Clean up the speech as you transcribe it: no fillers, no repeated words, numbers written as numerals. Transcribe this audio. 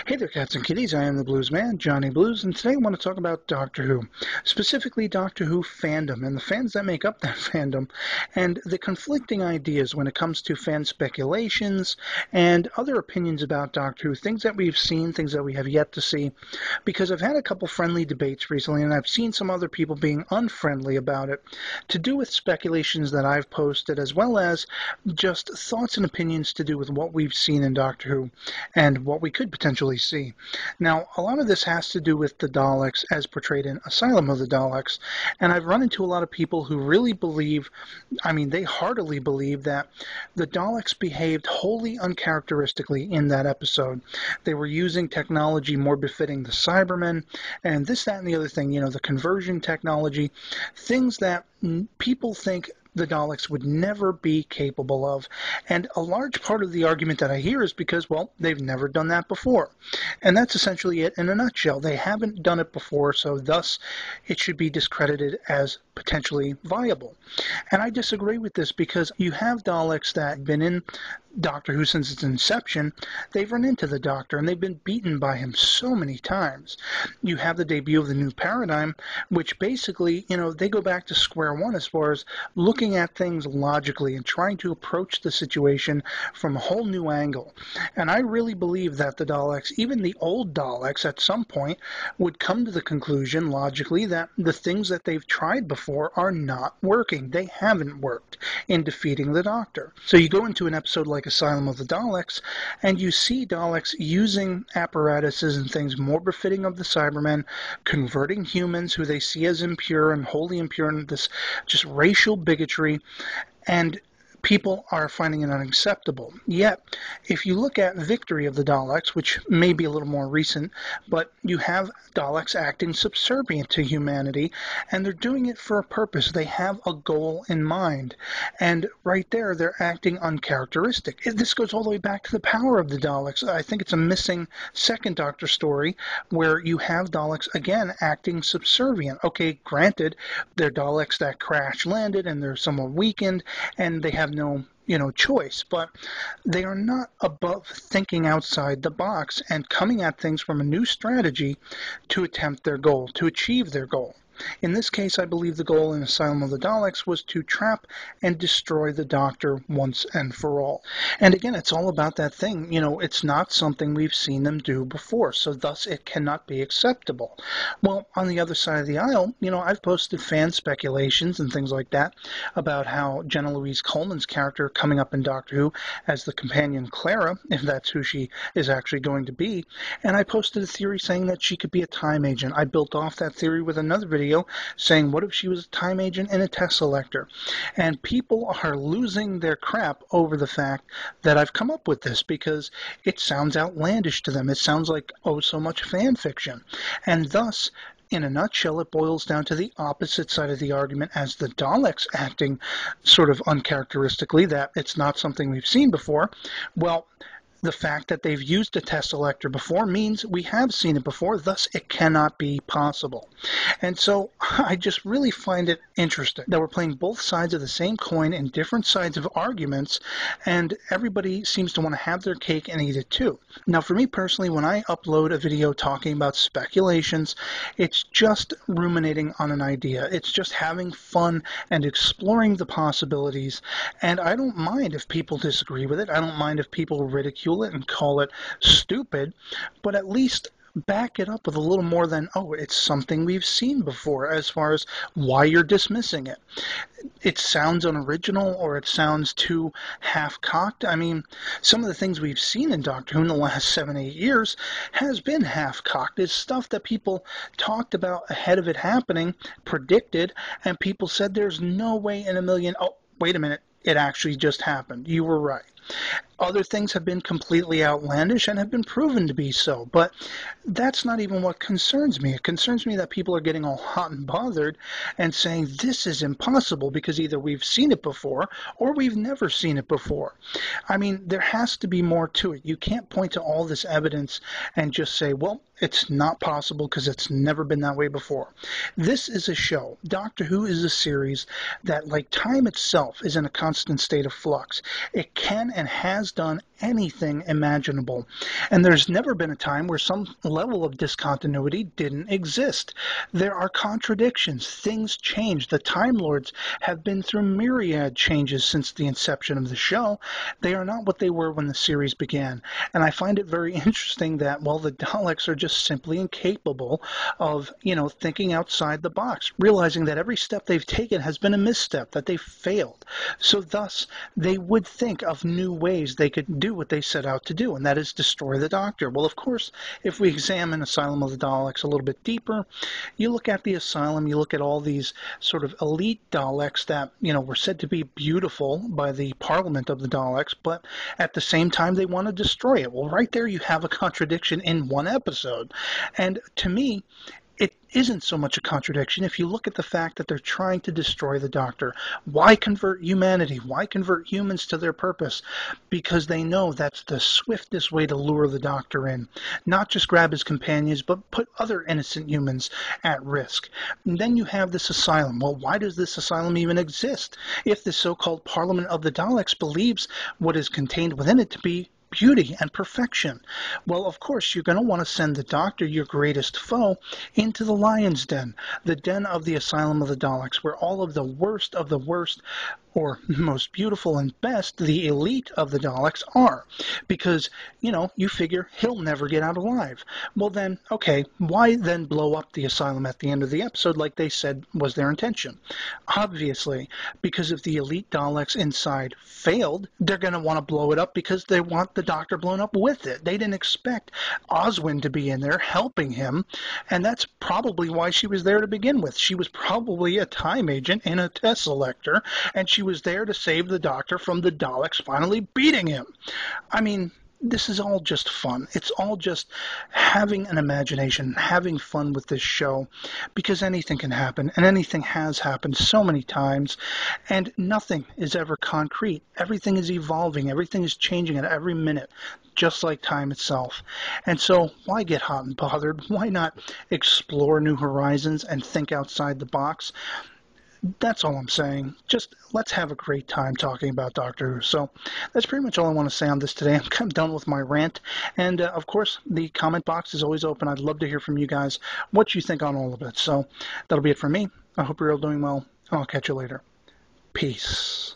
Hey there, cats and kitties. I am the Blues Man, Johnny Blues, and today I want to talk about Doctor Who, specifically Doctor Who fandom and the fans that make up that fandom, and the conflicting ideas when it comes to fan speculations and other opinions about Doctor Who, things that we've seen, things that we have yet to see, because I've had a couple friendly debates recently, and I've seen some other people being unfriendly about it, to do with speculations that I've posted, as well as just thoughts and opinions to do with what we've seen in Doctor Who, and what we could potentially see. Now, a lot of this has to do with the Daleks as portrayed in Asylum of the Daleks, and I've run into a lot of people who really believe, they heartily believe that the Daleks behaved wholly uncharacteristically in that episode. They were using technology more befitting the Cybermen, and this, that, and the other thing, the conversion technology, things that people think the Daleks would never be capable of. And a large part of the argument that I hear is because, well, they've never done that before. And that's essentially it in a nutshell. They haven't done it before, so thus it should be discredited as potentially viable. And I disagree with this because you have Daleks that have been in Doctor Who since its inception. They've run into the Doctor, and they've been beaten by him so many times. You have the debut of the New Paradigm, which basically, they go back to square one as far as looking at things logically and trying to approach the situation from a whole new angle. And I really believe that the Daleks, even the old Daleks at some point, would come to the conclusion logically that the things that they've tried before are not working. They haven't worked in defeating the Doctor. So you go into an episode like Asylum of the Daleks, and you see Daleks using apparatuses and things more befitting of the Cybermen, converting humans who they see as impure and wholly impure, and this just racial bigotry, and people are finding it unacceptable. Yet, if you look at Victory of the Daleks, which may be a little more recent, but you have Daleks acting subservient to humanity, and they're doing it for a purpose. They have a goal in mind. And right there, they're acting uncharacteristic. This goes all the way back to the power of the Daleks. I think it's a missing second Doctor story where you have Daleks, again, acting subservient. Okay, granted, they're Daleks that crash landed, and they're somewhat weakened, and they have no choice, but they are not above thinking outside the box and coming at things from a new strategy to attempt their goal, to achieve their goal. In this case, I believe the goal in Asylum of the Daleks was to trap and destroy the Doctor once and for all. And again, it's all about that thing. It's not something we've seen them do before, so thus it cannot be acceptable. Well, on the other side of the aisle, I've posted fan speculations and things like that about how Jenna-Louise Coleman's character coming up in Doctor Who as the companion Clara, if that's who she is actually going to be, and I posted a theory saying that she could be a time agent. I built off that theory with another video saying, what if she was a time agent in a test selector? And people are losing their crap over the fact that I've come up with this because it sounds outlandish to them. It sounds like, oh, so much fan fiction. And thus, in a nutshell, it boils down to the opposite side of the argument as the Daleks acting sort of uncharacteristically, that it's not something we've seen before. Well, the fact that they've used a test selector before means we have seen it before, thus it cannot be possible. And so I just really find it interesting that we're playing both sides of the same coin in different sides of arguments, and everybody seems to want to have their cake and eat it too. Now, for me personally, when I upload a video talking about speculations, it's just ruminating on an idea. It's just having fun and exploring the possibilities, and I don't mind if people disagree with it. I don't mind if people ridicule it and call it stupid, but at least back it up with a little more than, oh, it's something we've seen before, as far as why you're dismissing it. It sounds unoriginal, or it sounds too half-cocked. Some of the things we've seen in Doctor Who in the last 7-8 years has been half-cocked. It's stuff that people talked about ahead of it happening, predicted, and people said there's no way in a million, oh, wait a minute, it actually just happened. You were right. Other things have been completely outlandish and have been proven to be so, but that's not even what concerns me. It concerns me that people are getting all hot and bothered and saying this is impossible because either we've seen it before or we've never seen it before. There has to be more to it. You can't point to all this evidence and just say, well, it's not possible because it's never been that way before. This is a show. Doctor Who is a series that, like time itself, is in a constant state of flux. It can and has done anything imaginable. And there's never been a time where some level of discontinuity didn't exist. There are contradictions. Things change. The Time Lords have been through myriad changes since the inception of the show. They are not what they were when the series began. And I find it very interesting that, well, the Daleks are just simply incapable of, thinking outside the box, realizing that every step they've taken has been a misstep, that they've failed. So thus, they would think of new ways they could do what they set out to do, and that is destroy the Doctor. Well, of course, if we examine Asylum of the Daleks a little bit deeper, you look at the Asylum, you look at all these sort of elite Daleks that, were said to be beautiful by the Parliament of the Daleks, but at the same time they want to destroy it. Well, right there you have a contradiction in one episode. And to me, it isn't so much a contradiction if you look at the fact that they're trying to destroy the Doctor. Why convert humanity? Why convert humans to their purpose? Because they know that's the swiftest way to lure the Doctor in. Not just grab his companions, but put other innocent humans at risk. And then you have this asylum. Well, why does this asylum even exist? If the so-called Parliament of the Daleks believes what is contained within it to be beauty and perfection. Well, of course, you're going to want to send the Doctor, your greatest foe, into the lion's den, the den of the Asylum of the Daleks, where all of the worst, or most beautiful and best, the elite of the Daleks are. Because, you figure he'll never get out alive. Well then, okay, why then blow up the asylum at the end of the episode like they said was their intention? Obviously, because if the elite Daleks inside failed, they're going to want to blow it up because they want the Doctor blown up with it. They didn't expect Oswin to be in there helping him, and that's probably why she was there to begin with. She was probably a time agent and a test selector, and she was there to save the Doctor from the Daleks finally beating him. I mean, this is all just fun. It's all just having an imagination, having fun with this show, because anything can happen, and anything has happened so many times, and nothing is ever concrete. Everything is evolving. Everything is changing at every minute, just like time itself. And so why get hot and bothered? Why not explore new horizons and think outside the box? That's all I'm saying. Just let's have a great time talking about Doctor Who. So that's pretty much all I want to say on this today. I'm kind of done with my rant. And, of course, the comment box is always open. I'd love to hear from you guys what you think on all of it. So that'll be it for me. I hope you're all doing well. I'll catch you later. Peace.